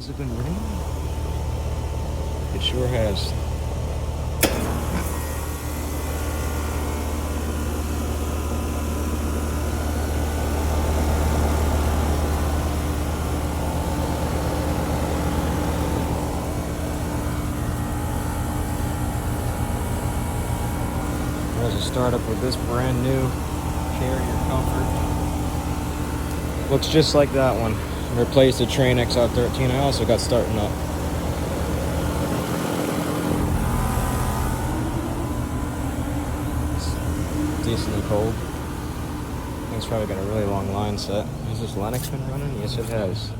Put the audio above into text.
Has it been raining? It sure has. There's a startup with this brand new Carrier Comfort. Looks just like that one. Replaced the Trane XR13. I also got starting up. It's decently cold. It's probably got a really long line set. Has this Lennox been running? Yes, it has.